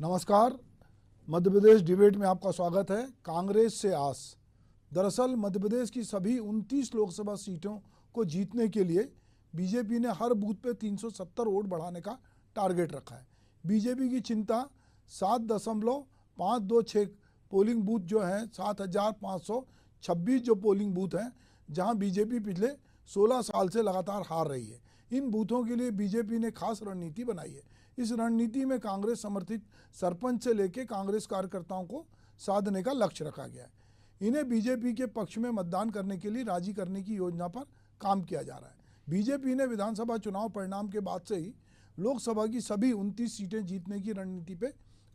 नमस्कार। मध्य प्रदेश डिबेट में आपका स्वागत है। कांग्रेस से आस। दरअसल मध्य प्रदेश की सभी 29 लोकसभा सीटों को जीतने के लिए बीजेपी ने हर बूथ पे 370 वोट बढ़ाने का टारगेट रखा है। बीजेपी की चिंता 7.526 पोलिंग बूथ जो हैं, 7,526 जो पोलिंग बूथ हैं जहां बीजेपी पिछले 16 साल से लगातार हार रही है, इन बूथों के लिए बीजेपी ने खास रणनीति बनाई है। इस रणनीति में कांग्रेस समर्थित सरपंच से लेकर कांग्रेस कार्यकर्ताओं को साधने का लक्ष्य रखा गया है। इन्हें बीजेपी के पक्ष में मतदान करने के लिए राजी करने की योजना पर काम किया जा रहा है। बीजेपी ने विधानसभा चुनाव परिणाम के बाद से ही लोकसभा की सभी 29 सीटें जीतने की रणनीति पे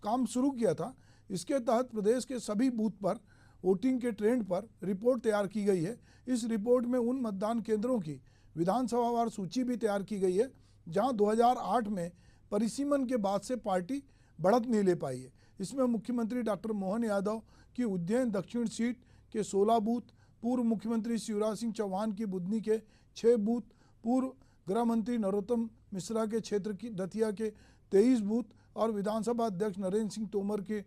काम शुरू किया था। इसके तहत प्रदेश के सभी बूथ पर वोटिंग के ट्रेंड पर रिपोर्ट तैयार की गई है। इस रिपोर्ट में उन मतदान केंद्रों की विधानसभावार सूची भी तैयार की गई है जहां 2008 में परिसीमन के बाद से पार्टी बढ़त नहीं ले पाई है। इसमें मुख्यमंत्री डॉक्टर मोहन यादव की उज्जैन दक्षिण सीट के 16 बूथ, पूर्व मुख्यमंत्री शिवराज सिंह चौहान की बुधनी के 6 बूथ, पूर्व गृह मंत्री नरोत्तम मिश्रा के क्षेत्र की दतिया के 23 बूथ और विधानसभा अध्यक्ष नरेंद्र सिंह तोमर के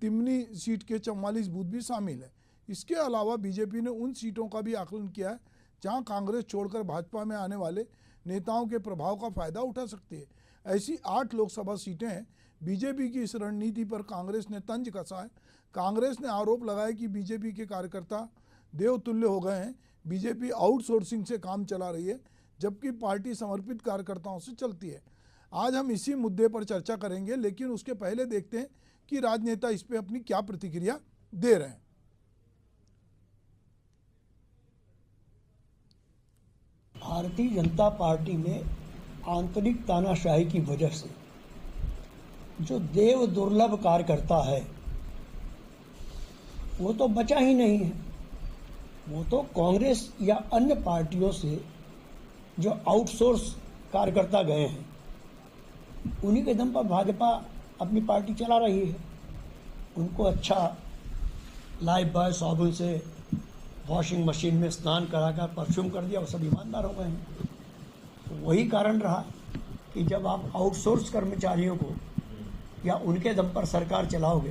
तिमनी सीट के 44 बूथ भी शामिल है। इसके अलावा बीजेपी ने उन सीटों का भी आकलन किया है जहां कांग्रेस छोड़कर भाजपा में आने वाले नेताओं के प्रभाव का फायदा उठा सकती है। ऐसी 8 लोकसभा सीटें हैं। बीजेपी की इस रणनीति पर कांग्रेस ने तंज कसा है। कांग्रेस ने आरोप लगाया कि बीजेपी के कार्यकर्ता देवतुल्य हो गए हैं। बीजेपी आउटसोर्सिंग से काम चला रही है जबकि पार्टी समर्पित कार्यकर्ताओं से चलती है। आज हम इसी मुद्दे पर चर्चा करेंगे, लेकिन उसके पहले देखते हैं कि राजनेता इस पे अपनी क्या प्रतिक्रिया दे रहे हैं। भारतीय जनता पार्टी में आंतरिक तानाशाही की वजह से जो देव दुर्लभ कार्यकर्ता है वो तो बचा ही नहीं है। वो तो कांग्रेस या अन्य पार्टियों से जो आउटसोर्स कार्यकर्ता गए हैं उन्हीं के दम पर भाजपा अपनी पार्टी चला रही है। उनको अच्छा लाइफ बॉय साबुन से वॉशिंग मशीन में स्नान कराकर परफ्यूम कर दिया, वो सब ईमानदार हो गए हैं। तो वही कारण रहा कि जब आप आउटसोर्स कर्मचारियों को या उनके दम पर सरकार चलाओगे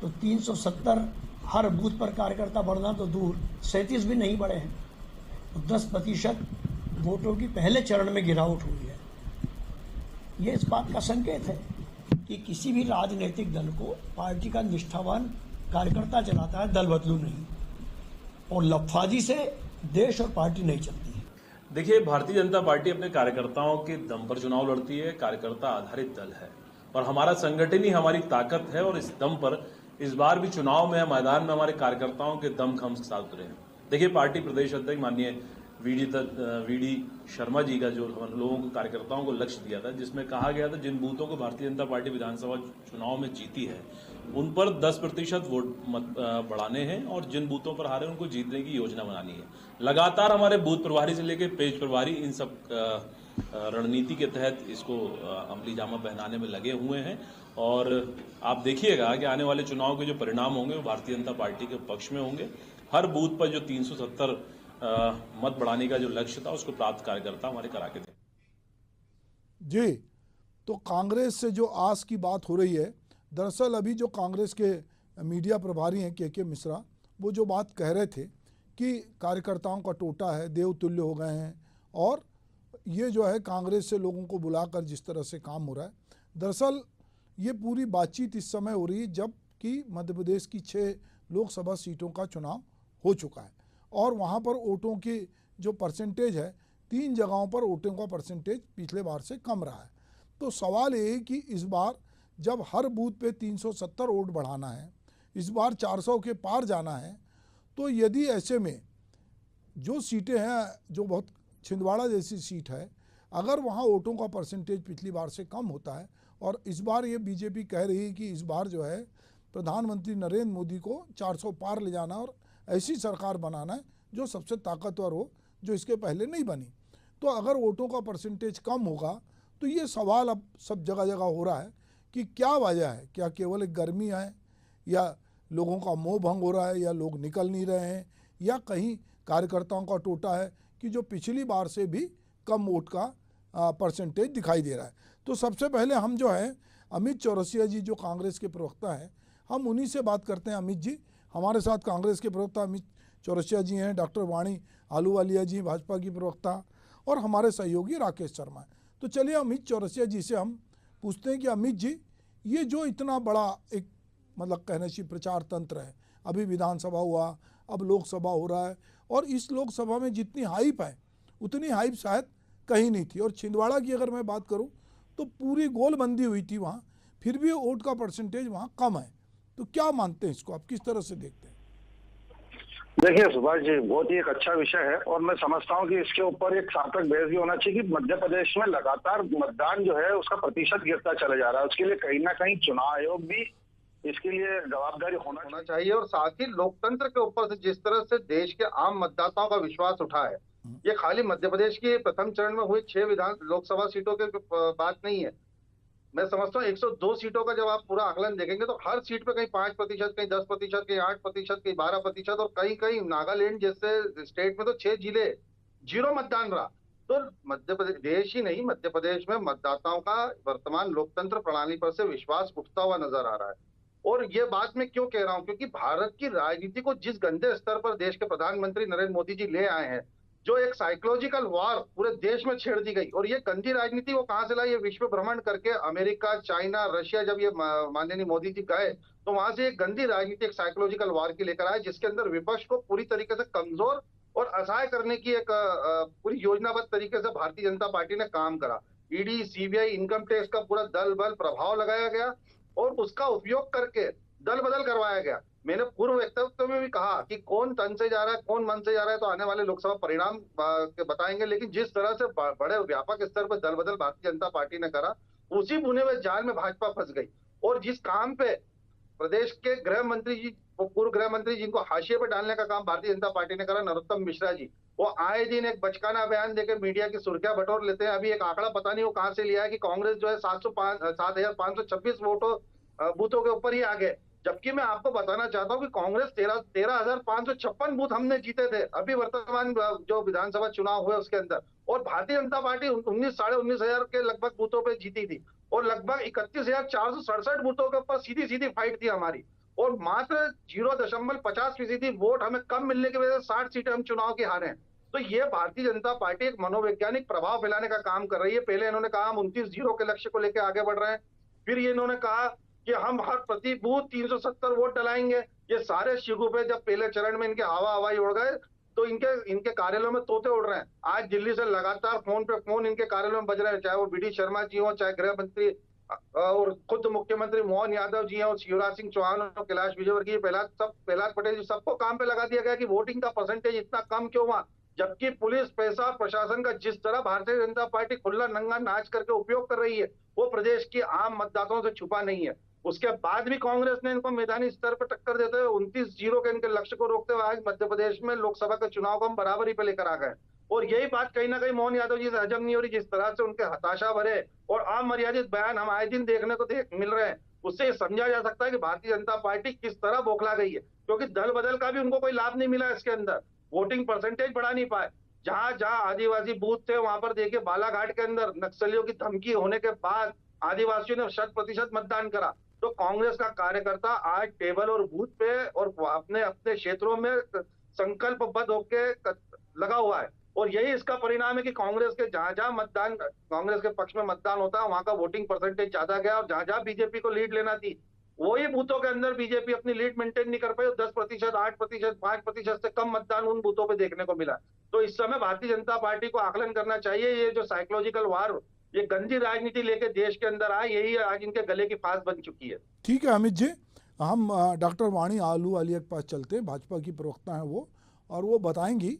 तो 370 हर बूथ पर कार्यकर्ता बढ़ना तो दूर, 37 भी नहीं बढ़े हैं। तो 10% वोटों की पहले चरण में गिरावट हुई है। ये इस बात का संकेत है कि किसी भी राजनीतिक दल को पार्टी का निष्ठावान कार्यकर्ता चलाता है, दल बदलू नहीं। और लफाजी से देश और पार्टी नहीं चलती है। देखिए, भारतीय जनता पार्टी अपने कार्यकर्ताओं के दम पर चुनाव लड़ती है। कार्यकर्ता आधारित दल है और हमारा संगठन ही हमारी ताकत है। और इस दम पर इस बार भी चुनाव में मैदान में हमारे कार्यकर्ताओं के दमखम के साथ उतरे हैं। देखिए, पार्टी प्रदेश अध्यक्ष माननीय वीडी शर्मा जी का जो हम लोगों को कार्यकर्ताओं को लक्ष्य दिया था, जिसमें कहा गया था जिन बूथों को भारतीय जनता पार्टी विधानसभा चुनाव में जीती है उन पर 10% वोट मत बढ़ाने हैं और जिन बूथों पर हारे उनको जीतने की योजना बनानी है। लगातार हमारे बूथ प्रभारी से लेकर पेज प्रभारी इन सब रणनीति के तहत इसको अमली जामा पहनाने में लगे हुए हैं। और आप देखिएगा कि आने वाले चुनाव के जो परिणाम होंगे वो भारतीय जनता पार्टी के पक्ष में होंगे। हर बूथ पर जो 370 मत बढ़ाने का जो लक्ष्य था उसको प्राप्त कार्यकर्ता हमारे करा के थे। जी, तो कांग्रेस से जो आस की बात हो रही है, दरअसल अभी जो कांग्रेस के मीडिया प्रभारी हैं के मिश्रा, वो जो बात कह रहे थे कि कार्यकर्ताओं का टोटा है, देवतुल्य हो गए हैं और ये जो है कांग्रेस से लोगों को बुलाकर जिस तरह से काम हो रहा है, दरअसल ये पूरी बातचीत इस समय हो रही है जब कि मध्य प्रदेश की 6 लोकसभा सीटों का चुनाव हो चुका है और वहाँ पर वोटों की जो परसेंटेज है, 3 जगहों पर वोटों का परसेंटेज पिछले बार से कम रहा है। तो सवाल ये है कि इस बार जब हर बूथ पे 370 वोट बढ़ाना है, इस बार 400 के पार जाना है, तो यदि ऐसे में जो सीटें हैं, जो बहुत छिंदवाड़ा जैसी सीट है, अगर वहाँ वोटों का परसेंटेज पिछली बार से कम होता है और इस बार ये बीजेपी कह रही है कि इस बार जो है प्रधानमंत्री नरेंद्र मोदी को 400 पार ले जाना और ऐसी सरकार बनाना है जो सबसे ताकतवर हो, जो इसके पहले नहीं बनी। तो अगर वोटों का परसेंटेज कम होगा तो ये सवाल अब सब जगह जगह हो रहा है कि क्या वजह है। क्या केवल एक गर्मी है या लोगों का मोह भंग हो रहा है या लोग निकल नहीं रहे हैं या कहीं कार्यकर्ताओं का टोटा है कि जो पिछली बार से भी कम वोट का परसेंटेज दिखाई दे रहा है। तो सबसे पहले हम जो है अमित चौरसिया जी जो कांग्रेस के प्रवक्ता हैं, हम उन्हीं से बात करते हैं। अमित जी, हमारे साथ कांग्रेस के प्रवक्ता अमित चौरसिया जी हैं, डॉक्टर वाणी आलूवालिया जी भाजपा की प्रवक्ता, और हमारे सहयोगी राकेश शर्मा हैं। तो चलिए अमित चौरसिया जी से हम पूछते हैं कि अमित जी, ये जो इतना बड़ा एक मतलब कहने चाहिए प्रचार तंत्र है, अभी विधानसभा हुआ, अब लोकसभा हो रहा है, और इस लोकसभा में जितनी हाइप है उतनी हाइप शायद कहीं नहीं थी। और छिंदवाड़ा की अगर मैं बात करूं तो पूरी गोलबंदी हुई थी वहाँ, फिर भी वोट का परसेंटेज वहाँ कम है। तो क्या मानते हैं इसको, आप किस तरह से देखते हैं? देखिए सुभाष जी, बहुत ही एक अच्छा विषय है और मैं समझता हूँ कि इसके ऊपर एक सार्थक बहस भी होना चाहिए कि मध्य प्रदेश में लगातार मतदान जो है उसका प्रतिशत गिरता चला जा रहा है। उसके लिए कहीं ना कहीं चुनाव आयोग भी इसके लिए जवाबदारी होना चाहिए। और साथ ही लोकतंत्र के ऊपर से जिस तरह से देश के आम मतदाताओं का विश्वास उठा है, ये खाली मध्य प्रदेश की प्रथम चरण में हुई 6 लोकसभा सीटों की बात नहीं है। मैं समझता हूँ 102 सीटों का जब आप पूरा आकलन देखेंगे तो हर सीट पे कहीं 5%, कहीं 10%, कहीं 8%, कहीं 12%, और कहीं कहीं नागालैंड जैसे स्टेट में तो 6 जिले जीरो मतदान रहा। तो मध्य प्रदेश देश ही नहीं, मध्य प्रदेश में मतदाताओं का वर्तमान लोकतंत्र प्रणाली पर से विश्वास उठता हुआ नजर आ रहा है। और ये बात मैं क्यों कह रहा हूँ, क्योंकि भारत की राजनीति को जिस गंदे स्तर पर देश के प्रधानमंत्री नरेंद्र मोदी जी ले आए हैं, जो एक साइकोलॉजिकल वॉर पूरे देश में छेड़ दी गई, और ये गंदी राजनीति वो कहां से लाई? ये विश्व भ्रमण करके अमेरिका, चाइना, रशिया, जब ये माननीय मोदी जी गए तो वहां से एक गंदी राजनीति, एक साइकोलॉजिकल वॉर की लेकर आए, जिसके अंदर विपक्ष को पूरी तरीके से कमजोर और असहाय करने की एक पूरी योजनाबद्ध तरीके से भारतीय जनता पार्टी ने काम करा। ईडी, सीबीआई, इनकम टैक्स का पूरा दल बल प्रभाव लगाया गया और उसका उपयोग करके दल बदल करवाया गया। मैंने पूर्व वक्तव्य में भी कहा कि कौन तन से जा रहा है, कौन मन से जा रहा है, तो आने वाले लोकसभा परिणाम बताएंगे। लेकिन जिस तरह से बड़े व्यापक स्तर पर दल बदल भारतीय जनता पार्टी ने करा, उसी बुने हुए जाल में भाजपा फंस गई। और जिस काम पे प्रदेश के गृह मंत्री जी, पूर्व गृह मंत्री जिनको हाशिए पर डालने का काम भारतीय जनता पार्टी ने करा, नरोत्तम मिश्रा जी, वो आए दिन एक बचकाना बयान देकर मीडिया की सुर्खियां बटोर लेते हैं। अभी एक आंकड़ा पता नहीं वो कहां से लिया है कि कांग्रेस जो है 7,526 बूथों के ऊपर ही आ गए। जबकि मैं आपको बताना चाहता हूं कि कांग्रेस 13,556 बूथ हमने जीते थे अभी वर्तमान जो विधानसभा चुनाव हुए उसके अंदर, और भारतीय जनता पार्टी 19,500 के लगभग बूथों पे जीती थी, और लगभग 31,467 बूथों के ऊपर सीधी सीधी फाइट थी हमारी, और मात्र 0.50% वोट हमें कम मिलने की वजह से 60 सीटें हम चुनाव की हारे हैं। तो ये भारतीय जनता पार्टी एक मनोवैज्ञानिक प्रभाव फैलाने का काम कर रही है। पहले इन्होंने कहा हम 29-0 के लक्ष्य को लेकर आगे बढ़ रहे हैं, फिर ये इन्होंने कहा कि हम हर प्रति बूथ 370 वोट डलाएंगे। ये सारे शिगुफे जब पहले चरण में इनके हवाई उड़ गए तो इनके कार्यालयों में तोते उड़ रहे हैं। आज दिल्ली से लगातार फोन पे फोन इनके कार्यालयों में बज रहे हैं, चाहे वो बीडी शर्मा जी हो, चाहे गृह मंत्री और खुद मुख्यमंत्री मोहन यादव जी हैं, और शिवराज सिंह चौहान और कैलाश विजयवर्गीय, प्रहलाद पटेल जी, सबको काम पे लगा दिया गया कि वोटिंग का परसेंटेज इतना कम क्यों हुआ। जबकि पुलिस, पैसा, प्रशासन का जिस तरह भारतीय जनता पार्टी खुला नंगा नाच करके उपयोग कर रही है, वो प्रदेश के आम मतदाताओं से छुपा नहीं है। उसके बाद भी कांग्रेस ने इनको मैदानी स्तर पर टक्कर देते हुए 29-0 के इनके लक्ष्य को रोकते हुए आज मध्य प्रदेश में लोकसभा के चुनाव को हम बराबरी पे लेकर आ गए। और यही बात कहीं ना कहीं मोहन यादव जी से हजम नहीं हो रही। जिस तरह से उनके हताशा भरे और अमर्यादित बयान हम आए दिन देखने को मिल रहे हैं, उससे ये समझा जा सकता है कि भारतीय जनता पार्टी किस तरह बौखला गई है, क्योंकि दल बदल का भी उनको कोई लाभ नहीं मिला। इसके अंदर वोटिंग परसेंटेज बढ़ा नहीं पाए। जहां जहां आदिवासी बूथ थे वहां पर देखिए बालाघाट के अंदर नक्सलियों की धमकी होने के बाद आदिवासियों ने 100% मतदान करा। तो कांग्रेस का कार्यकर्ता आज टेबल और बूथ पे और अपने अपने क्षेत्रों में संकल्पबद्ध होकर लगा हुआ है, और यही इसका परिणाम है कि कांग्रेस के जहां जहां मतदान कांग्रेस के पक्ष में मतदान होता है वहां का वोटिंग परसेंटेज ज्यादा गया, और जहां जहां बीजेपी को लीड लेना थी वही बूथों के अंदर बीजेपी अपनी लीड मेंटेन नहीं कर पाई। 10%, 8%, 5% से कम मतदान उन बूथों पे देखने को मिला। तो इस समय भारतीय जनता पार्टी को आकलन करना चाहिए, ये जो साइकोलॉजिकल वार, ये गंदी राजनीति लेके देश के अंदर आए, यही आज इनके गले की फांस बन चुकी है। ठीक है अमित जी, हम डॉक्टर वाणी आलूवालिया के पास चलते हैं, भाजपा की प्रवक्ता हैं वो, और वो बताएंगी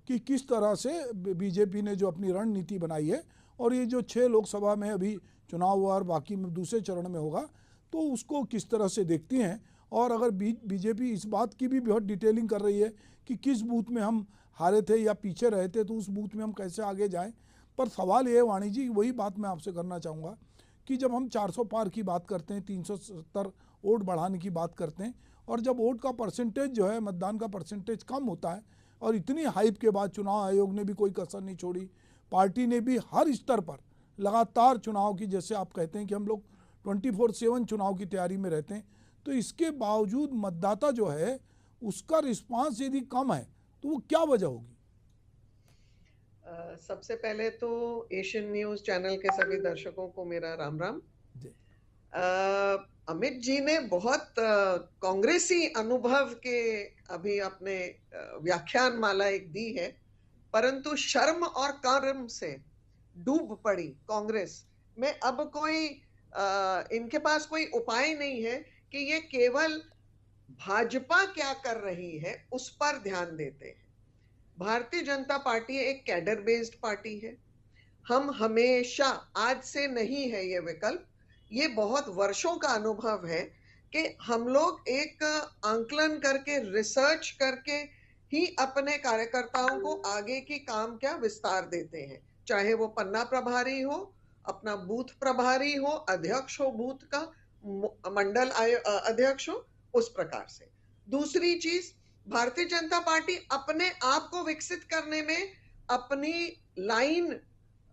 कि किस तरह से बीजेपी ने जो अपनी रणनीति बनाई है, और ये जो 6 लोकसभा में अभी चुनाव हुआ और बाकी में दूसरे चरण में होगा, तो उसको किस तरह से देखती हैं। और अगर बीजेपी इस बात की भी बहुत डिटेलिंग कर रही है कि किस बूथ में हम हारे थे या पीछे रहे थे, तो उस बूथ में हम कैसे आगे जाएं। पर सवाल ये है वाणी जी, वही बात मैं आपसे करना चाहूँगा कि जब हम 400 पार की बात करते हैं, 370 वोट बढ़ाने की बात करते हैं, और जब वोट का परसेंटेज जो है, मतदान का परसेंटेज कम होता है, और इतनी हाइप के बाद चुनाव आयोग ने भी कोई कसर नहीं छोड़ी, पार्टी ने भी हर स्तर पर लगातार चुनाव की, जैसे आप कहते हैं कि हम लोग 24/7 चुनाव की तैयारी में रहते हैं, तो इसके बावजूद मतदाता जो है उसका रिस्पांस यदि कम है तो वो क्या वजह होगी? सबसे पहले तो एशियन न्यूज चैनल के सभी दर्शकों को मेरा राम राम। जी। अमित जी ने बहुत कांग्रेसी अनुभव के अभी अपने व्याख्यान माला एक दी है, परंतु शर्म और कर्म से डूब पड़ी कांग्रेस में। अब कोई इनके पास कोई उपाय नहीं है कि ये केवल भाजपा क्या कर रही है उस पर ध्यान देते हैं। भारतीय जनता पार्टी एक कैडर बेस्ड पार्टी है। हम हमेशा, आज से नहीं है ये विकल्प, ये बहुत वर्षों का अनुभव है कि हम लोग एक आंकलन करके, रिसर्च करके ही अपने कार्यकर्ताओं को आगे की काम क्या विस्तार देते हैं, चाहे वो पन्ना प्रभारी हो, अपना बूथ प्रभारी हो, अध्यक्ष हो बूथ का, मंडल अध्यक्ष हो, उस प्रकार से। दूसरी चीज, भारतीय जनता पार्टी अपने आप को विकसित करने में, अपनी लाइन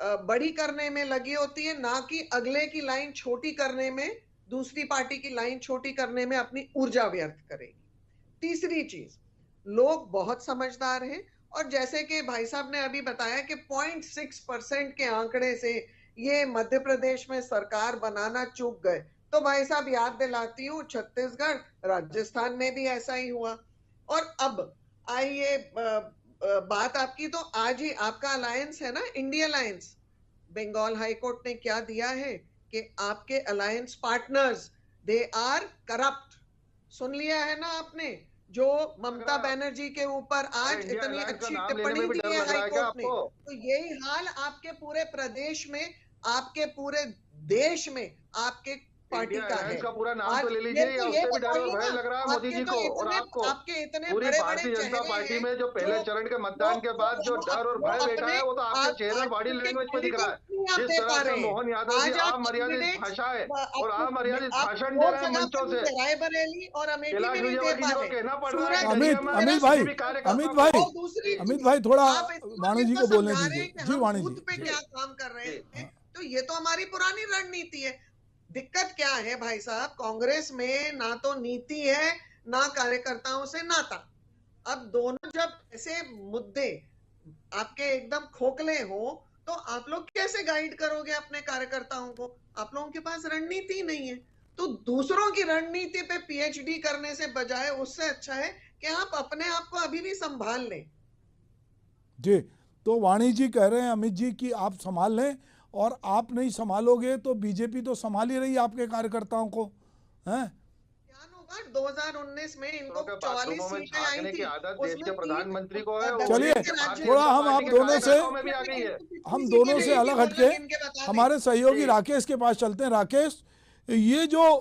बड़ी करने में लगी होती है, ना कि अगले की लाइन छोटी करने में, दूसरी पार्टी की लाइन छोटी करने में अपनी ऊर्जा व्यर्थ करेगी। तीसरी चीज, लोग बहुत समझदार हैं और जैसे कि भाई साहब ने अभी बताया कि 0.6% के आंकड़े से ये मध्य प्रदेश में सरकार बनाना चूक गए, तो भाई साहब याद दिलाती हूँ, छत्तीसगढ़, राजस्थान में भी ऐसा ही हुआ। और अब आइए बात आपकी, तो आज ही आपका अलायंस है ना, India alliance, Bengal high court ने क्या दिया है कि आपके alliance partners they are corrupt. सुन लिया है ना आपने, जो ममता बनर्जी के ऊपर आज इतनी अच्छी टिप्पणी दी है हाई कोर्ट ने, तो यही हाल आपके पूरे प्रदेश में, आपके पूरे देश में आपके पार्टी का है। का पूरा नाम तो ले लीजिए, या उससे भी डर और भय लग रहा है मोदी जी को और आपको। आपके इतने पूरी भारतीय जनता पार्टी में जो पहले चरण के मतदान के बाद जो डर और भय बैठा है, वो तो आपके चेहरे बॉडी लैंग्वेज में दिख रहा है। जिस तरह से मोहन यादव जी अमर्यादित भाषाएं और अमर्यादित भाषण दे रहे हैं मंचों से, रायबरेली और अमेठी में नहीं दे कैलाश पा रहे। कहना पड़ रहा है। अमित भाई थोड़ा वाणी जी को बोलने दीजिए। जी वाणी जी, पे क्या काम कर रहे हैं, तो ये तो हमारी पुरानी रणनीति है। दिक्कत क्या है भाई साहब, कांग्रेस में ना तो नीति है, ना कार्यकर्ताओं से नाता। अब दोनों जब ऐसे मुद्दे आपके एकदम खोखले हो, तो आप लोग कैसे गाइड करोगे अपने कार्यकर्ताओं को? आप लोगों के पास रणनीति ही नहीं है। तो दूसरों की रणनीति पे पीएचडी करने से बजाय, उससे अच्छा है कि आप अपने आप को अभी भी संभाल लें। जी, तो वाणी जी कह रहे हैं अमित जी की आप संभाल लें, और आप नहीं संभालोगे तो बीजेपी तो संभाल ही रही है आपके कार्यकर्ताओं को, हैं? 2019 में इनको 44 सीटें आई थी, देश के प्रधानमंत्री को है। चलिए थोड़ा हम दोनों से अलग हटके हमारे सहयोगी राकेश के पास चलते हैं। राकेश, ये जो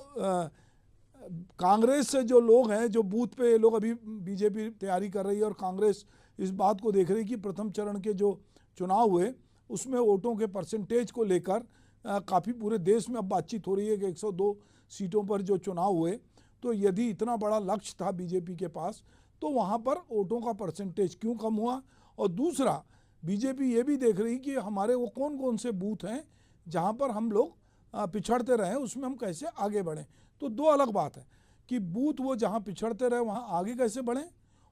कांग्रेस से जो लोग हैं, जो बूथ पे लोग अभी बीजेपी तैयारी कर रही है और कांग्रेस इस बात को देख रही है कि प्रथम चरण के जो चुनाव हुए उसमें वोटों के परसेंटेज को लेकर काफ़ी पूरे देश में अब बातचीत हो रही है कि 102 सीटों पर जो चुनाव हुए, तो यदि इतना बड़ा लक्ष्य था बीजेपी के पास, तो वहाँ पर वोटों का परसेंटेज क्यों कम हुआ? और दूसरा, बीजेपी ये भी देख रही कि हमारे वो कौन कौन से बूथ हैं जहाँ पर हम लोग पिछड़ते रहे, उसमें हम कैसे आगे बढ़ें। तो दो अलग बात है कि बूथ वो जहाँ पिछड़ते रहे वहाँ आगे कैसे बढ़ें,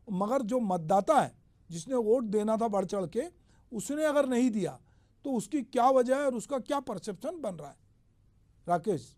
मगर जो मतदाता है जिसने वोट देना था बढ़ चढ़ के, उसने अगर नहीं दिया तो उसकी क्या वजह है और उसका क्या परसेप्शन बन रहा है? राकेश।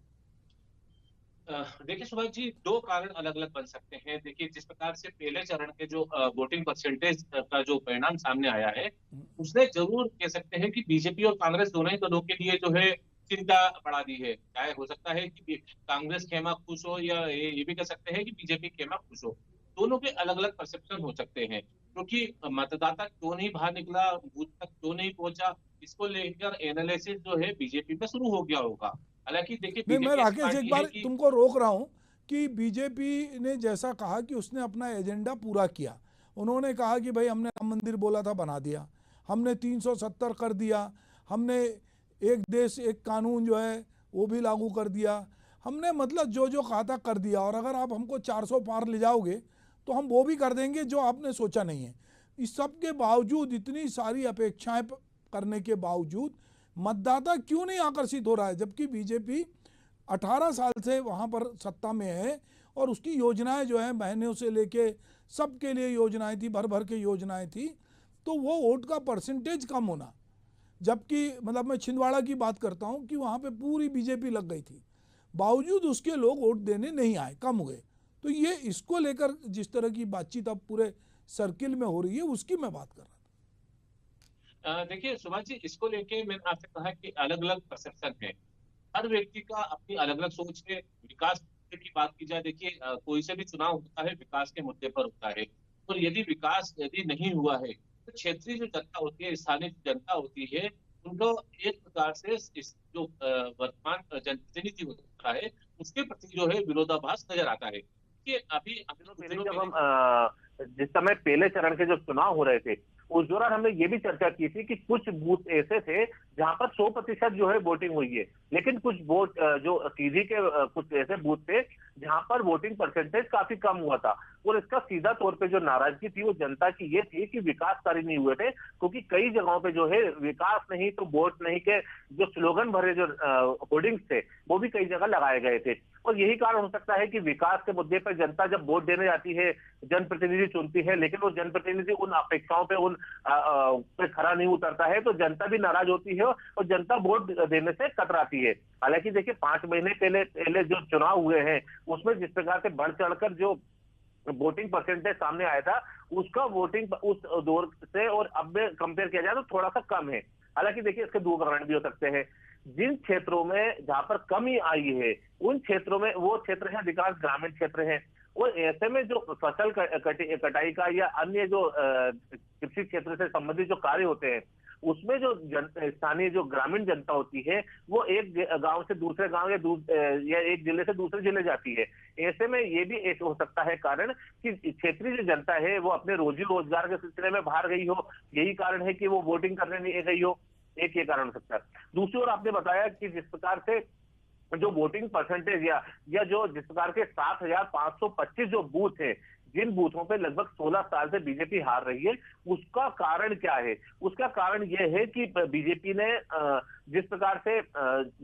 देखिए सुभाष जी, दो कारण अलग अलग बन सकते हैं। देखिए, जिस प्रकार से पहले चरण के जो वोटिंग परसेंटेज का जो परिणाम सामने आया है, उसने जरूर कह सकते हैं कि बीजेपी और कांग्रेस दोनों ही दलों के लिए जो है चिंता बढ़ा दी है। चाहे हो सकता है कि कांग्रेस खेमा खुश हो, या ये भी कह सकते हैं कि बीजेपी खेमा खुश हो। दोनों के अलग अलग परसेप्शन हो सकते हैं, क्योंकि मतदाता क्यों नहीं बाहर निकला, बूथ तक क्यों नहीं पहुंचा, इसको लेकर एनालिसिस जो है बीजेपी में शुरू हो गया होगा। हालांकि देखिए, मैं राकेश एक बार तुमको रोक रहा हूं कि बीजेपी ने जैसा कहा कि उसने अपना एजेंडा पूरा किया। उन्होंने कहा कि भाई हमने राम मंदिर बोला था, बना दिया, हमने 370 कर दिया, हमने एक देश एक कानून जो है वो भी लागू कर दिया, हमने मतलब जो जो कहा था कर दिया, और अगर आप हमको 400 पार ले जाओगे तो हम वो भी कर देंगे जो आपने सोचा नहीं है। इस सब के बावजूद, इतनी सारी अपेक्षाएं करने के बावजूद मतदाता क्यों नहीं आकर्षित हो रहा है, जबकि बीजेपी 18 साल से वहाँ पर सत्ता में है और उसकी योजनाएं जो है बहनों से लेके सबके लिए योजनाएं थी, भर भर के योजनाएं थी, तो वो वोट का परसेंटेज कम होना, जबकि मतलब मैं छिंदवाड़ा की बात करता हूँ कि वहाँ पे पूरी बीजेपी लग गई थी, बावजूद उसके लोग वोट देने नहीं आए, कम हुए। तो ये इसको लेकर जिस तरह की बातचीत अब पूरे सर्किल में हो रही है उसकी मैं बात कर रहा था। देखिए सुभाष जी, इसको लेके मैंने आपसे कहा कि अलग अलग परसेप्शन है, हर व्यक्ति का अपनी अलग अलग सोच है। विकास की बात की जाए, देखिए कोई से भी चुनाव होता है विकास के मुद्दे पर होता है, और यदि विकास यदि नहीं हुआ है तो क्षेत्रीय जो जनता होती है, स्थानीय जो जनता होती है, उनको एक प्रकार से इस जो वर्तमान जनप्रतिनिधि होता है उसके प्रति जो है विरोधाभास नजर आता है कि अभी जब हम जिस समय पहले चरण के जो चुनाव हो रहे थे उस दौरान हमने ये भी चर्चा की थी कि कुछ बूथ ऐसे थे जहां पर 100% जो है वोटिंग हुई है, लेकिन कुछ वोट जो सीधी के कुछ ऐसे बूथ थे जहां पर वोटिंग परसेंटेज काफी कम हुआ था। और इसका सीधा तौर पे जो नाराजगी थी वो जनता की ये थी कि विकास कार्य नहीं हुए थे, क्योंकि कई जगहों पे जो है विकास नहीं तो वोट नहीं के जो स्लोगन भरे जो होर्डिंग्स थे वो भी कई जगह लगाए गए थे। और यही कारण हो सकता है कि विकास के मुद्दे पर जनता जब वोट देने जाती है, जनप्रतिनिधि चुनती है, लेकिन वो जनप्रतिनिधि उन अपेक्षाओं पे पे खरा नहीं उतरता है, तो जनता भी नाराज होती है और जनता वोट देने से कतराती है। हालांकि देखिए 5 महीने पहले जो चुनाव हुए हैं उसमें जिस प्रकार से बढ़ चढ़कर जो वोटिंग परसेंटेज सामने आया था उसका वोटिंग उस दौर से और अब में कंपेयर किया जाए तो थोड़ा सा कम है। हालांकि देखिए इसके 2 कारण भी हो सकते हैं। जिन क्षेत्रों में जहां पर कमी आई है उन क्षेत्रों में वो क्षेत्र है अधिकांश ग्रामीण क्षेत्र हैं, और ऐसे में जो फसल कटाई का या अन्य जो कृषि क्षेत्र से संबंधित जो कार्य होते हैं उसमें जो स्थानीय जो ग्रामीण जनता होती है वो एक गांव से दूसरे गांव या एक जिले से दूसरे जिले जाती है। ऐसे में ये भी एक हो सकता है कारण कि क्षेत्रीय जो जनता है वो अपने रोजी रोजगार के सिलसिले में बाहर गई हो, यही कारण है कि वो वोटिंग करने नहीं गई हो, एक ये कारण हो सकता है। दूसरी ओर आपने बताया कि जिस प्रकार से जो वोटिंग परसेंटेज या जो जिस प्रकार के 7,525 जो बूथ है जिन बूथों पे लगभग 16 साल से बीजेपी हार रही है, उसका कारण क्या है? उसका कारण यह है कि बीजेपी ने जिस प्रकार से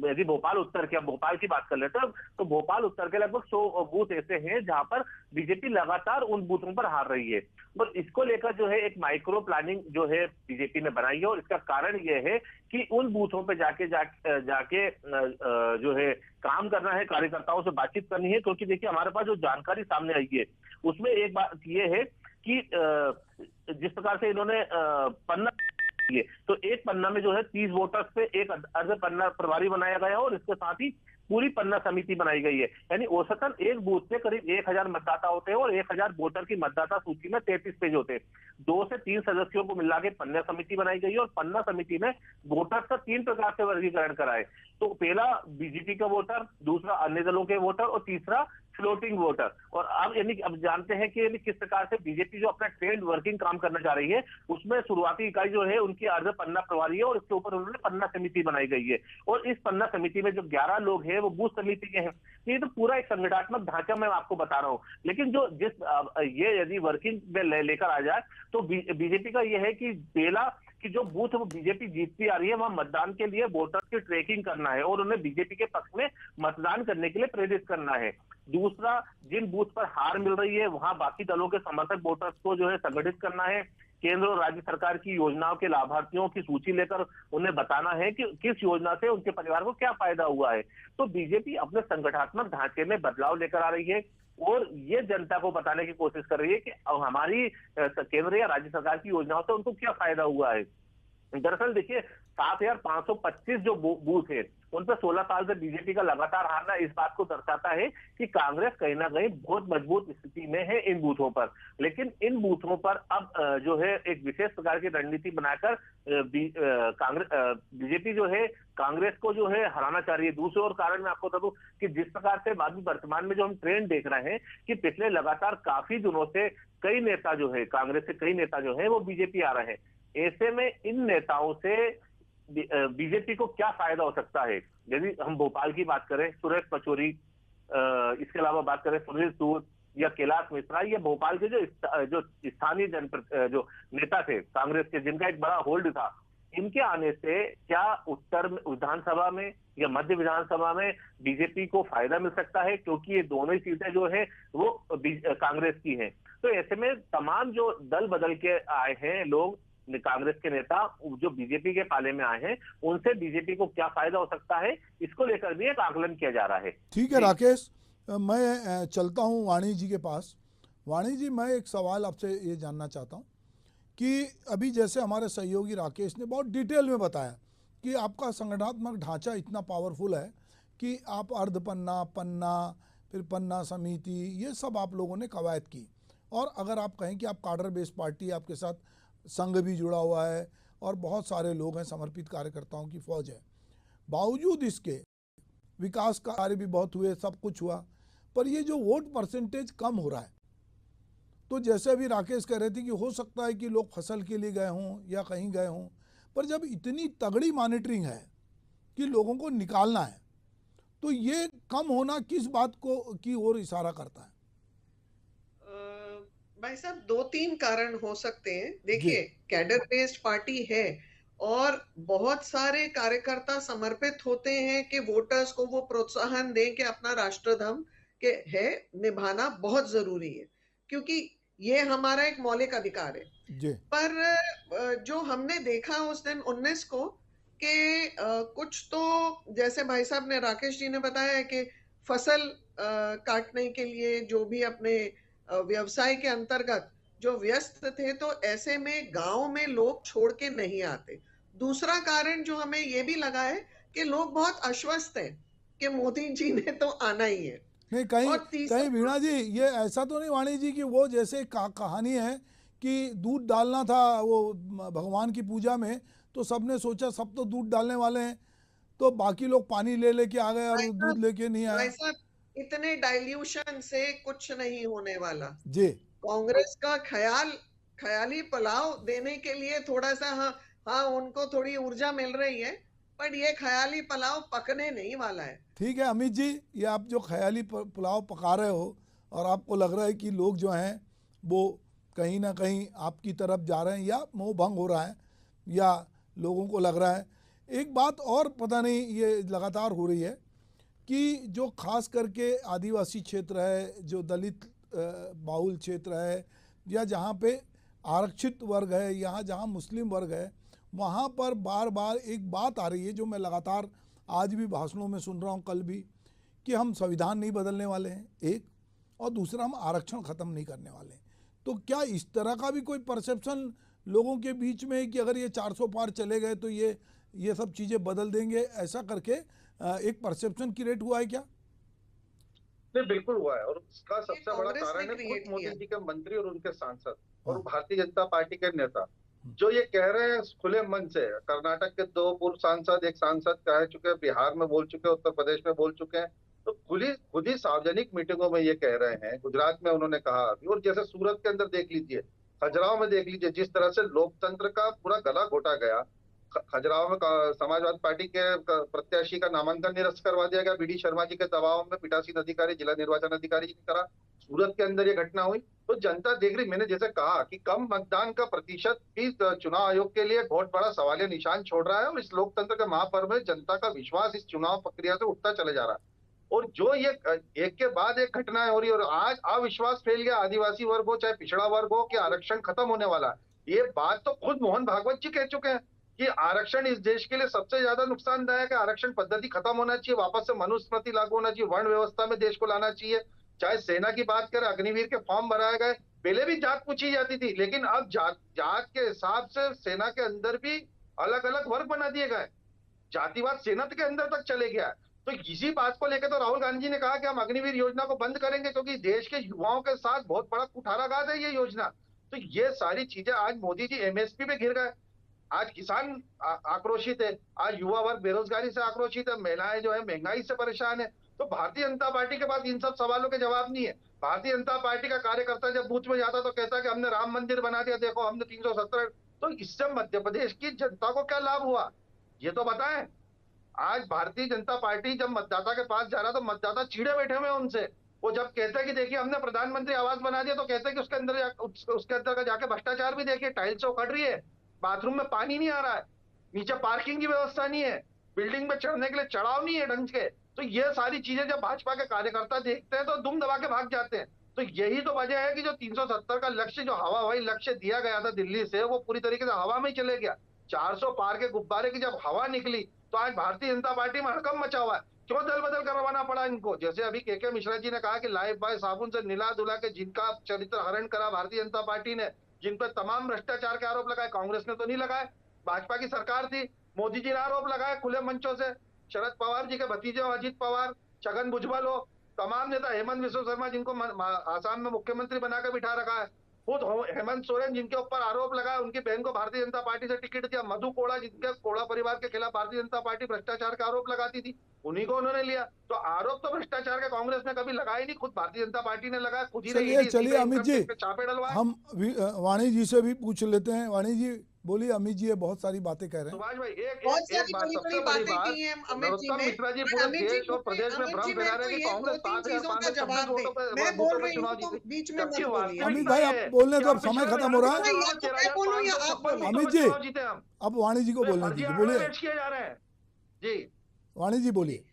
यदि भोपाल उत्तर की, अब भोपाल की बात कर लेते हैं तो भोपाल उत्तर के लगभग 100 बूथ ऐसे हैं जहां पर बीजेपी लगातार उन बूथों पर हार रही है। और इसको लेकर जो है एक माइक्रो प्लानिंग जो है बीजेपी ने बनाई है, और इसका कारण यह है कि उन बूथों पे जाके जो है काम करना है, कार्यकर्ताओं से बातचीत करनी है। क्योंकि देखिए हमारे पास जो जानकारी सामने आई है उसमें एक बात ये है कि जिस प्रकार से इन्होंने पन्ना तो एक पन्ना में जो है 30 वोटर्स पे एक अर्ध पन्ना प्रभारी बनाया गया और इसके साथ ही पूरी पन्ना समिति बनाई गई है। यानी औसतन एक बूथ पे करीब 1000 मतदाता होते हैं और 1000 वोटर की मतदाता सूची में 33 पेज होते हैं। 2 से 3 सदस्यों को मिला के पन्ना समिति बनाई गई है और पन्ना समिति में वोटर का 3 प्रकार से वर्गीकरण कराए। तो पहला बीजेपी का वोटर, दूसरा अन्य दलों के वोटर और तीसरा फ्लोटिंग वोटर। और अब जानते हैं कि किस प्रकार से बीजेपी जो अपना ट्रेंड वर्किंग काम करना चाह रही है उसमें शुरुआती इकाई जो है उनकी अर्ध पन्ना प्रभारी है और इसके ऊपर उन्होंने पन्ना समिति बनाई गई है। और इस पन्ना समिति में जो 11 लोग हैं वो बूथ समिति के हैं। ये तो पूरा एक संगठनात्मक ढांचा मैं आपको बता रहा हूँ। लेकिन जो ये यदि वर्किंग में लेकर आ जाए तो बीजेपी का यह है कि पहला कि जो बूथ वो बीजेपी जीतती आ रही है वहां मतदान के लिए वोटर की ट्रैकिंग करना है और उन्हें बीजेपी के पक्ष में मतदान करने के लिए प्रेरित करना है। दूसरा, जिन बूथ पर हार मिल रही है वहां बाकी दलों के समर्थक वोटर्स को जो है संगठित करना है। केंद्र और राज्य सरकार की योजनाओं के लाभार्थियों की सूची लेकर उन्हें बताना है कि किस योजना से उनके परिवार को क्या फायदा हुआ है। तो बीजेपी अपने संगठनात्मक ढांचे में बदलाव लेकर आ रही है और ये जनता को बताने की कोशिश कर रही है कि हमारी केंद्र या राज्य सरकार की योजनाओं से उनको क्या फायदा हुआ है। दरअसल देखिए 7,525 जो बूथ है उन पर 16 साल से बीजेपी का लगातार हारना इस बात को दर्शाता है कि कांग्रेस कहीं ना कहीं बहुत मजबूत स्थिति में है इन बूथों पर। लेकिन इन बूथों पर अब जो है एक विशेष प्रकार की रणनीति बनाकर बीजेपी जो है कांग्रेस को जो है हराना चाह रही है। दूसरे और कारण मैं आपको बता दूं कि जिस प्रकार से अभी वर्तमान में जो हम ट्रेंड देख रहे हैं कि पिछले लगातार काफी दिनों से कई नेता जो है कांग्रेस के कई नेता जो है वो बीजेपी आ रहे हैं। ऐसे में इन नेताओं से बीजेपी को क्या फायदा हो सकता है? यदि हम भोपाल की बात करें, सुरेश पचौरी, इसके अलावा बात करें सुनील सूद या कैलाश मिश्रा, ये भोपाल के जो स्थानीय जो नेता थे कांग्रेस के जिनका एक बड़ा होल्ड था, इनके आने से क्या उत्तर विधानसभा में या मध्य विधानसभा में बीजेपी को फायदा मिल सकता है, क्योंकि ये दोनों ही सीटें जो है वो कांग्रेस की हैं। तो ऐसे में तमाम जो दल बदल के आए हैं लोग, कांग्रेस के नेता जो बीजेपी के पाले में आए हैं, उनसे बीजेपी को क्या फायदा हो सकता है, इसको लेकर भी एक आकलन किया जा रहा है। ठीक है राकेश, मैं चलता हूं वाणी जी के पास। वाणी जी, मैं एक सवाल आपसे ये जानना चाहता हूं कि अभी जैसे हमारे सहयोगी राकेश ने बहुत डिटेल में बताया कि आपका संगठनात्मक ढांचा इतना पावरफुल है कि आप अर्धपन्ना, पन्ना, फिर पन्ना समिति, ये सब आप लोगों ने कवायद की, और अगर आप कहें कि आप कार्डर बेस्ड पार्टी, आपके साथ संघ भी जुड़ा हुआ है और बहुत सारे लोग हैं, समर्पित कार्यकर्ताओं की फौज है, बावजूद इसके विकास कार्य भी बहुत हुए, सब कुछ हुआ, पर ये जो वोट परसेंटेज कम हो रहा है, तो जैसे अभी राकेश कह रहे थे कि हो सकता है कि लोग फसल के लिए गए हों या कहीं गए हों, पर जब इतनी तगड़ी मॉनिटरिंग है कि लोगों को निकालना है, तो ये कम होना किस बात को की ओर इशारा करता है? भाई साहब, 2-3 कारण हो सकते हैं। देखिए, कैडर बेस्ड पार्टी है और बहुत सारे कार्यकर्ता समर्पित होते हैं कि वोटर्स को वो प्रोत्साहन दें कि अपना राष्ट्रधर्म के है निभाना बहुत जरूरी है, क्योंकि ये हमारा एक मौलिक अधिकार है। पर जो हमने देखा उस दिन 19 को कि कुछ तो, जैसे भाई साहब ने, राकेश जी ने बताया कि फसल काटने के लिए जो भी अपने व्यवसाय के अंतर्गत जो व्यस्त थे, तो ऐसे में गांव में लोग छोड़ के नहीं आते। दूसरा कारण जो हमें ये भी लगा है कि लोग बहुत आश्वस्त हैं कि मोदी जी ने तो आना ही है। नहीं, कहीं वीणा जी, ये ऐसा तो नहीं वाणी जी कि वो जैसे कहानी है कि दूध डालना था वो भगवान की पूजा में, तो सबने सोचा सब तो दूध डालने वाले हैं, तो बाकी लोग पानी ले लेके आ गए और दूध लेके नहीं आए। इतने डाइल्यूशन से कुछ नहीं होने वाला जी। कांग्रेस का ख्याली पुलाव देने के लिए थोड़ा सा हाँ उनको थोड़ी ऊर्जा मिल रही है, पर ये ख्याली पुलाव पकने नहीं वाला है। ठीक है अमित जी, ये आप जो ख्याली पुलाव पका रहे हो और आपको लग रहा है कि लोग जो हैं वो कहीं ना कहीं आपकी तरफ जा रहे हैं या मोह भंग हो रहा है या लोगों को लग रहा है, एक बात और पता नहीं ये लगातार हो रही है कि जो खास करके आदिवासी क्षेत्र है, जो दलित बाहुल क्षेत्र है, या जहाँ पे आरक्षित वर्ग है, यहाँ जहाँ मुस्लिम वर्ग है, वहाँ पर बार बार एक बात आ रही है जो मैं लगातार आज भी भाषणों में सुन रहा हूँ, कल भी, कि हम संविधान नहीं बदलने वाले हैं एक, और दूसरा हम आरक्षण ख़त्म नहीं करने वाले हैं। तो क्या इस तरह का भी कोई परसेप्शन लोगों के बीच में है कि अगर ये 400 पार चले गए तो ये सब चीज़ें बदल देंगे, ऐसा करके एक परसेप्शन क्रिएट हुआ है क्या? नहीं, बिल्कुल हुआ है, और उसका सबसे बड़ा कारण है खुद मोदी जी के मंत्री और उनके सांसद और भारतीय जनता पार्टी के नेता जो ये कह रहे हैं खुले मन से। कर्नाटक के 2 पूर्व सांसद, एक सांसद कह चुके हैं, बिहार में बोल चुके हैं, उत्तर प्रदेश में बोल चुके हैं, तो खुद ही सार्वजनिक मीटिंगों में ये कह रहे हैं। गुजरात में उन्होंने कहा अभी, और जैसे सूरत के अंदर देख लीजिए, खजुराहो में देख लीजिए, जिस तरह से लोकतंत्र का पूरा गला घोटा गया। खजुराहो में समाजवादी पार्टी के प्रत्याशी का नामांकन निरस्त करवा दिया गया बीडी शर्मा जी के दबाव में, पीठासीन अधिकारी, जिला निर्वाचन अधिकारी जी ने करा। सूरत के अंदर ये घटना हुई, तो जनता देख रही। मैंने जैसे कहा कि कम मतदान का प्रतिशत भी चुनाव आयोग के लिए बहुत बड़ा सवालिया निशान छोड़ रहा है, और इस लोकतंत्र के महापर्व में जनता का विश्वास इस चुनाव प्रक्रिया से उठता चले जा रहा है। और जो ये एक के बाद एक घटनाएं हो रही है, और आज अविश्वास फैल गया, आदिवासी वर्ग हो चाहे पिछड़ा वर्ग हो, कि आरक्षण खत्म होने वाला है। ये बात तो खुद मोहन भागवत जी कह चुके हैं कि आरक्षण इस देश के लिए सबसे ज्यादा नुकसानदायक है। आरक्षण पद्धति खत्म होना चाहिए, वापस से मनुस्मृति लागू होना चाहिए, वर्ण व्यवस्था में देश को लाना चाहिए। चाहे सेना की बात करें, अग्निवीर के फॉर्म भराए गए, पहले भी जात पूछी जाती थी, लेकिन अब जात के हिसाब से सेना के अंदर भी अलग अलग वर्ग बना दिए गए, जातिवाद सेना के अंदर तक चले गया। तो इसी बात को लेकर तो राहुल गांधी जी ने कहा कि हम अग्निवीर योजना को बंद करेंगे, क्योंकि देश के युवाओं के साथ बहुत बड़ा कुठाराघात है ये योजना। तो ये सारी चीजें, आज मोदी जी एमएसपी पे घिर गए, आज किसान आक्रोशित है, आज युवा वर्ग बेरोजगारी से आक्रोशित है, महिलाएं जो है महंगाई से परेशान है। तो भारतीय जनता पार्टी के पास इन सब सवालों के जवाब नहीं है। भारतीय जनता पार्टी का कार्यकर्ता जब बूथ में जाता तो कहता कि हमने राम मंदिर बना दिया, देखो हमने 370। तो इससे मध्य प्रदेश की जनता को क्या लाभ हुआ, ये तो बताएं। आज भारतीय जनता पार्टी जब मतदाता के पास जा रहा तो मतदाता चिड़े बैठे हुए उनसे। वो जब कहते हैं कि देखिए हमने प्रधानमंत्री आवास बना दिया, तो कहते हैं कि उसके अंदर का जाके भ्रष्टाचार भी देखिए, टाइल्स उखड़ रही है, बाथरूम में पानी नहीं आ रहा है। नीचे पार्किंग की व्यवस्था नहीं है, बिल्डिंग पे चढ़ने के लिए चढ़ाव नहीं है ढंग के। तो ये सारी चीजें जब भाजपा के कार्यकर्ता देखते हैं तो दुम दबा के भाग जाते हैं। तो यही तो वजह है कि जो 370 का लक्ष्य, जो हवाई लक्ष्य दिया गया था दिल्ली से, वो पूरी तरीके से हवा में ही चले गया। 400 पार के गुब्बारे की जब हवा निकली तो आज भारतीय जनता पार्टी में हड़कंप मचा हुआ है। क्यों दल बदल करवाना पड़ा इनको? जैसे अभी के मिश्रा जी ने कहा कि लाइफ बॉय साबुन से निला धुला के जिनका चरित्र हरण करा भारतीय जनता पार्टी ने, जिन पर तमाम भ्रष्टाचार के आरोप लगाए, कांग्रेस ने तो नहीं लगाए, भाजपा की सरकार थी, मोदी जी ने आरोप लगाए खुले मंचों से। शरद पवार जी के भतीजे अजित पवार, छगन भुजबल हो, तमाम नेता, हेमंत विश्व शर्मा जिनको आसाम में मुख्यमंत्री बनाकर बिठा रखा है, खुद हेमंत सोरेन जिनके ऊपर आरोप लगाया, उनकी बहन को भारतीय जनता पार्टी से टिकट दिया, मधु कोड़ा जिनके कोड़ा परिवार के खिलाफ भारतीय जनता पार्टी भ्रष्टाचार का आरोप लगाती थी, उन्हीं को उन्होंने लिया। तो आरोप तो भ्रष्टाचार के कांग्रेस ने कभी लगाया नहीं, खुद भारतीय जनता पार्टी ने लगाया, खुद ही चलिए अमित जी, छापे डलवाए। हम वाणी जी से भी पूछ लेते हैं। वाणी जी बोलिए। अमित जी ये बहुत सारी बातें कह रहे हैं। सुभाष भाई, एक बहुत एक बात, सबसे बड़ी बात, नरोत्तम मिश्रा जी पूरे देश और प्रदेश में भ्रम फैला रहे हैं कि कांग्रेस 7,526 वोटों पर चुनाव जीती। बीच में मत बोलिए। अमित भाई आप बोलने तो अब समय खत्म हो रहा है। अमित जी जीते हम, अब वाणी जी को बोलने दीजिए, बोलिए। किए जा रहे हैं जी। वाणी जी बोलिए।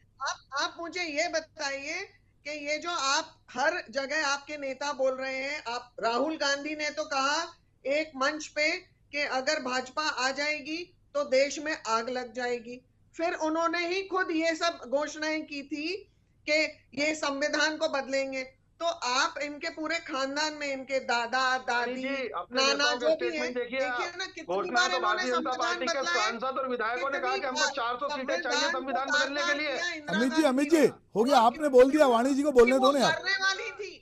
आप मुझे ये बताइए कि ये जो आप हर जगह आपके नेता बोल रहे हैं, आप राहुल गांधी ने तो कहा एक मंच पे कि अगर भाजपा आ जाएगी तो देश में आग लग जाएगी। फिर उन्होंने ही खुद ये सब घोषणाएं की थी कि ये संविधान को बदलेंगे। तो आप इनके पूरे खानदान में, इनके दादा दादी नाना जो भी है, देखिए ना कितनी बार इन्होंने संविधान बदला है। सांसद और विधायकों ने कहा कि हमको 400 सीटें चाहिए संविधान बदलने के लिए। अमित जी हो गया, आपने बोल दिया, वाणी जी को बोलने दो ना। करने वाली थी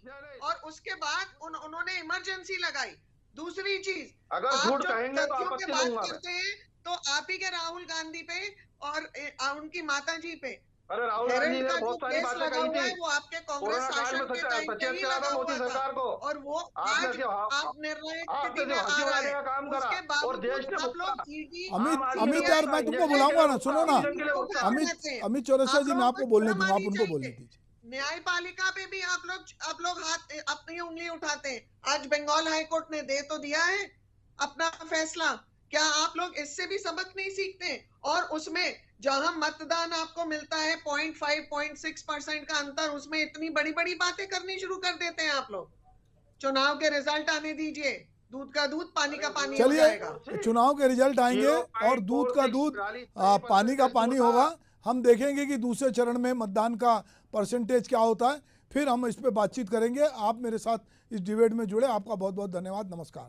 और उसके बाद उन्होंने इमरजेंसी लगाई। दूसरी चीज, अगर झूठ कहेंगे तो आपत्ति लूंगा मैं। करते हैं तो आप ही के राहुल गांधी पे और उनकी माता जी पे, अरे राहुल गांधी ने बहुत सारी बातें कही थी, वो आपके कांग्रेस शासन के टाइम पे ही लगा मोदी सरकार को, और वो आज आप निर्णय स्थिति में आ रहा है। काम करा और देश ने आप लोग अमित यार मैं तुमको बुलाऊंगा ना, सुनो ना अमित चौरसिया जी, मैं आपको बोलने दूंगा, आप उनको बोलने दीजिए। न्यायपालिका पे भी आप लोग हाथ अपनी उंगली उठाते हैं। आज बंगाल हाईकोर्ट ने दे तो दिया है अपना फैसला, क्या आप लोग इससे भी सबक नहीं सीखते? और उसमें जहां मतदान आपको मिलता है 0.5-0.6% का अंतर, उसमें इतनी बड़ी बड़ी बातें करनी शुरू कर देते हैं आप लोग। चुनाव के रिजल्ट आने दीजिए, दूध का दूध पानी का पानी हो जाएगा। चुनाव के रिजल्ट आएंगे और दूध का दूध पानी का पानी होगा। हम देखेंगे कि दूसरे चरण में मतदान का परसेंटेज क्या होता है, फिर हम इस पे बातचीत करेंगे। आप मेरे साथ इस डिबेट में जुड़े, आपका बहुत बहुत धन्यवाद। नमस्कार।